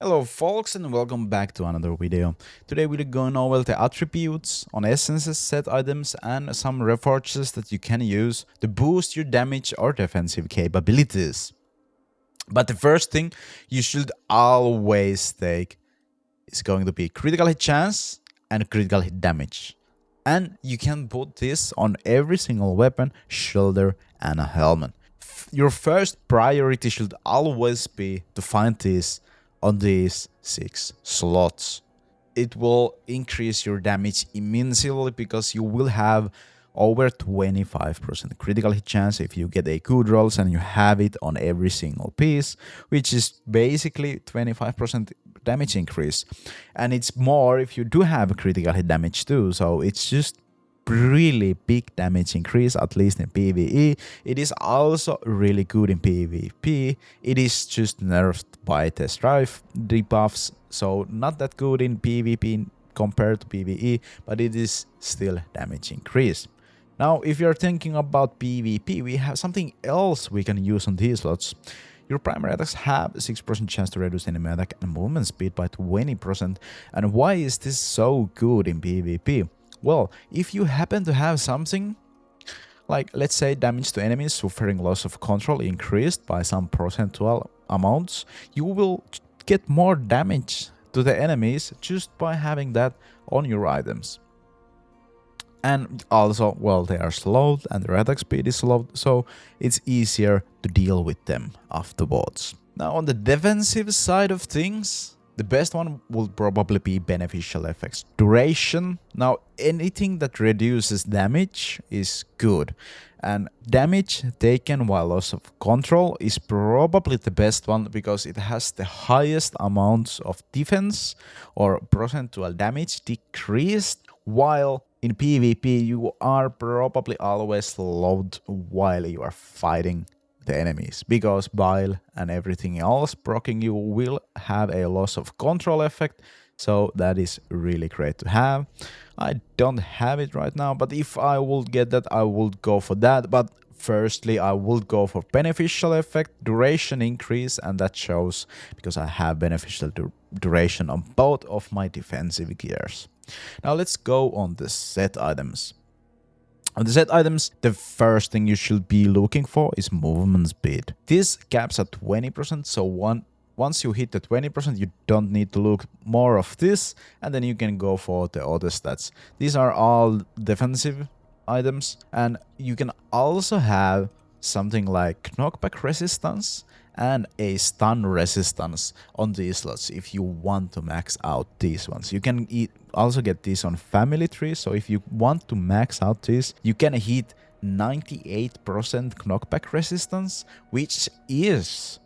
Hello folks and welcome back to another video. Today we're going over the attributes on essences, set items and some reforges that you can use to boost your damage or defensive capabilities. But the first thing you should always take is going to be critical hit chance and critical hit damage. And you can put this on every single weapon, shoulder and a helmet. Your first priority should always be to find this on these 6 slots. It will increase your damage immensely because you will have over 25% critical hit chance if you get a good rolls and you have it on every single piece, which is basically 25% damage increase. And it's more if you do have a critical hit damage too, so it's just really big damage increase, at least in PvE. It is also really good in PvP. It is just nerfed by the strife debuffs, so not that good in PvP compared to PvE, but it is still damage increase. Now, if you're thinking about PvP, we have something else we can use on these slots. Your primary attacks have a 6% chance to reduce enemy attack and movement speed by 20%. And why is this so good in PvP? Well, if you happen to have something like, let's say, damage to enemies suffering loss of control increased by some percentual amounts, you will get more damage to the enemies just by having that on your items. And also, well, they are slowed and their attack speed is slowed, so it's easier to deal with them afterwards. Now, on the defensive side of things, the best one will probably be beneficial effects. Duration. Now, anything that reduces damage is good. And damage taken while loss of control is probably the best one because it has the highest amounts of defense or percentual damage decreased, while in PvP you are probably always slowed while you are fighting the enemies, because bile and everything else proccing you will have a loss of control effect, so that is really great to have. I don't have it right now, but if I would get that, I would go for that. But firstly, I would go for beneficial effect, duration increase, and that shows because I have beneficial duration on both of my defensive gears. Now let's go on the set items. On the set items, the first thing you should be looking for is movement speed. This caps at 20%, so once you hit the 20%, you don't need to look more of this, and then you can go for the other stats. These are all defensive items, and you can also have something like knockback resistance and a stun resistance on these slots if you want to max out these ones. You can also get these on family tree, so if you want to max out this, you can hit 98% knockback resistance, which is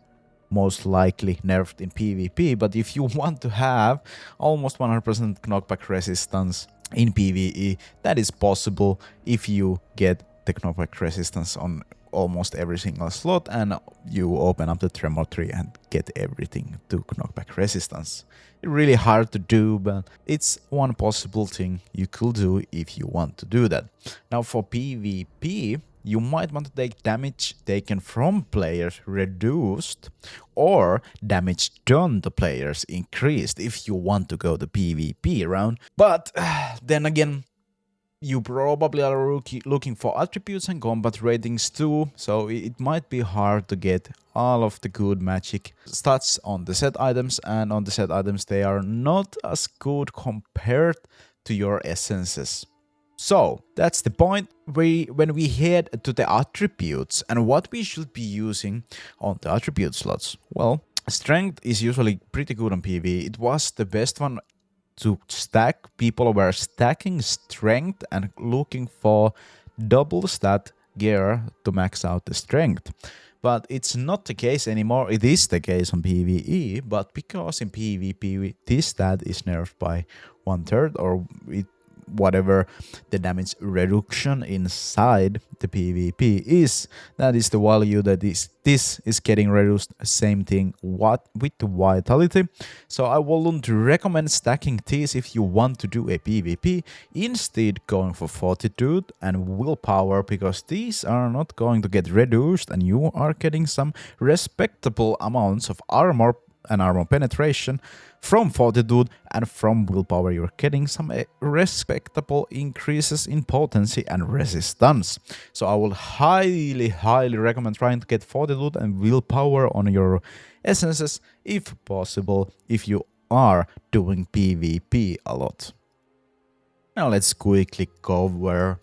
most likely nerfed in PvP, but if you want to have almost 100% knockback resistance in PvE, that is possible if you get the knockback resistance on almost every single slot and you open up the tremor tree and get everything to knockback resistance. It's really hard to do, but it's one possible thing you could do if you want to do that. Now for PvP, you might want to take damage taken from players reduced or damage done to players increased if you want to go the PvP round. But then again, you probably are looking for attributes and combat ratings too, so it might be hard to get all of the good magic stats on the set items, and on the set items they are not as good compared to your essences. So that's the point when we head to the attributes and what we should be using on the attribute slots. Well, strength is usually pretty good on PvE. It was the best one to stack. People were stacking strength and looking for double stat gear to max out the strength. But it's not the case anymore. It is the case on PvE, but because in PvP this stat is nerfed by 1/3 or whatever the damage reduction inside the PvP is, that is the value that this is getting reduced. Same thing with the vitality. So I wouldn't recommend stacking these if you want to do a PvP. Instead, going for fortitude and willpower, because these are not going to get reduced and you are getting some respectable amounts of armor and armor penetration. From fortitude and from willpower, you're getting some respectable increases in potency and resistance. So I will highly recommend trying to get fortitude and willpower on your essences if possible, if you are doing PvP a lot. Now let's quickly cover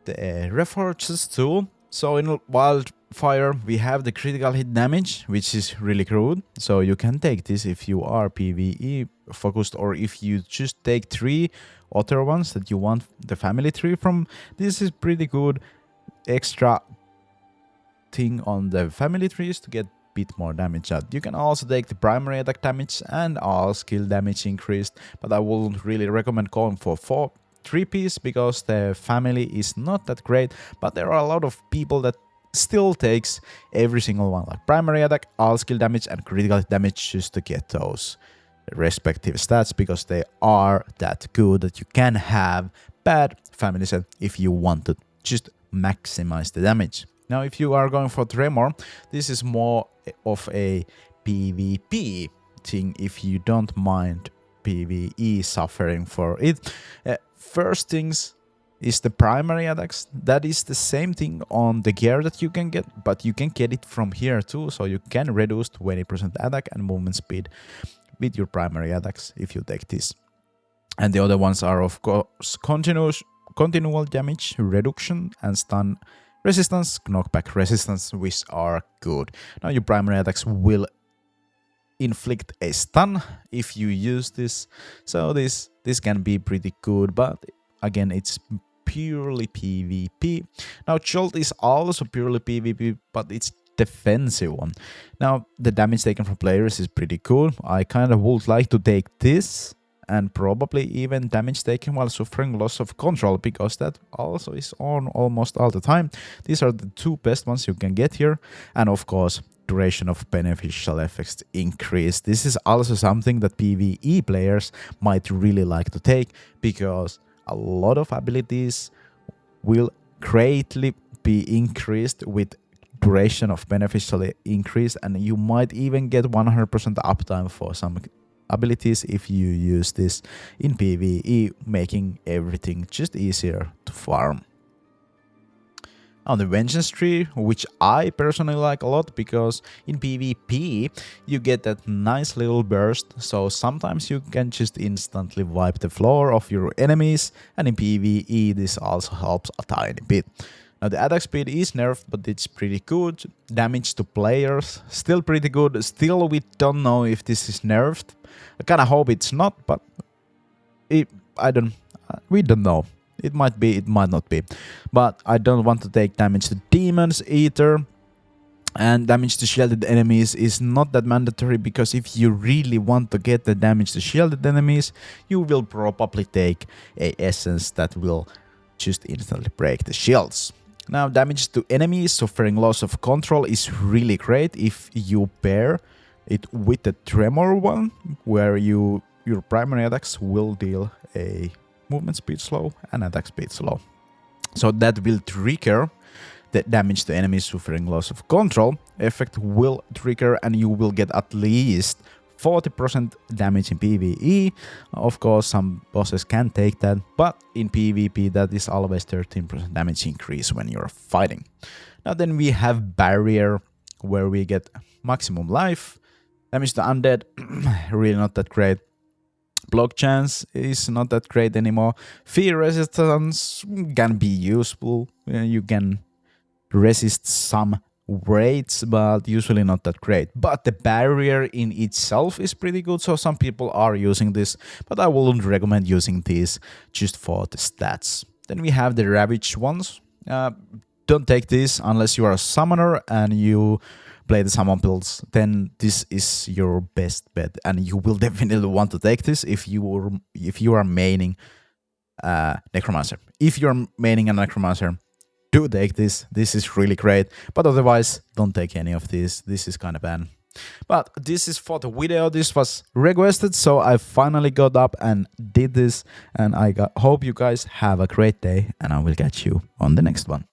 the Reforges tool. So in Wildfire, we have the critical hit damage, which is really good. So you can take this if you are PvE focused, or if you just take 3 other ones that you want the family tree from. This is pretty good extra thing on the family trees to get a bit more damage out. You can also take the primary attack damage and all skill damage increased, but I wouldn't really recommend going for 3-piece because the family is not that great, but there are a lot of people that still takes every single one, like primary attack, all skill damage and critical damage, just to get those respective stats, because they are that good that you can have bad family set if you want to just maximize the damage. Now if you are going for Tremor, this is more of a PvP thing if you don't mind PvE suffering for it. First things is the primary attacks. That is the same thing on the gear that you can get, but you can get it from here too, so you can reduce 20% attack and movement speed with your primary attacks if you take this. And the other ones are of course continual damage reduction and stun resistance, knockback resistance, which are good. Now your primary attacks will inflict a stun if you use this, so this can be pretty good, but again it's purely PvP. Now Jolt is also purely PvP, but it's defensive one. Now the damage taken from players is pretty cool. I kind of would like to take this, and probably even damage taken while suffering loss of control, because that also is on almost all the time. These are the 2 best ones you can get here, and of course duration of beneficial effects increase. This is also something that PvE players might really like to take, because a lot of abilities will greatly be increased with duration of beneficial increase, and you might even get 100% uptime for some abilities if you use this in PvE, making everything just easier to farm. On the Vengeance tree, which I personally like a lot, because in PvP you get that nice little burst, so sometimes you can just instantly wipe the floor of your enemies, and in PvE this also helps a tiny bit. Now the attack speed is nerfed, but it's pretty good. Damage to players, still pretty good. Still we don't know if this is nerfed. I kinda hope it's not, but we don't know. It might be, it might not be. But I don't want to take damage to demons either. And damage to shielded enemies is not that mandatory, because if you really want to get the damage to shielded enemies, you will probably take a essence that will just instantly break the shields. Now damage to enemies suffering loss of control is really great if you pair it with the Tremor one, where your primary attacks will deal a movement speed slow and attack speed slow. So that will trigger the damage to enemies suffering loss of control effect will trigger, and you will get at least 40% damage in PvE. Of course, some bosses can take that, but in PvP that is always 13% damage increase when you're fighting. Now then we have Barrier, where we get maximum life. Damage to undead, really not that great. Block chance is not that great anymore. Fear resistance can be useful. You can resist some raids, but usually not that great. But the barrier in itself is pretty good, so some people are using this, but I wouldn't recommend using this just for the stats. Then we have the Ravage ones. Don't take this unless you are a summoner and you play the summon builds, then this is your best bet, and you will definitely want to take this if you are maining Necromancer. If you're maining a Necromancer, do take this. This is really great, but otherwise don't take any of these. This is kind of bad. But this is for the video. This was requested, so I finally got up and did this, and hope you guys have a great day, and I will catch you on the next one.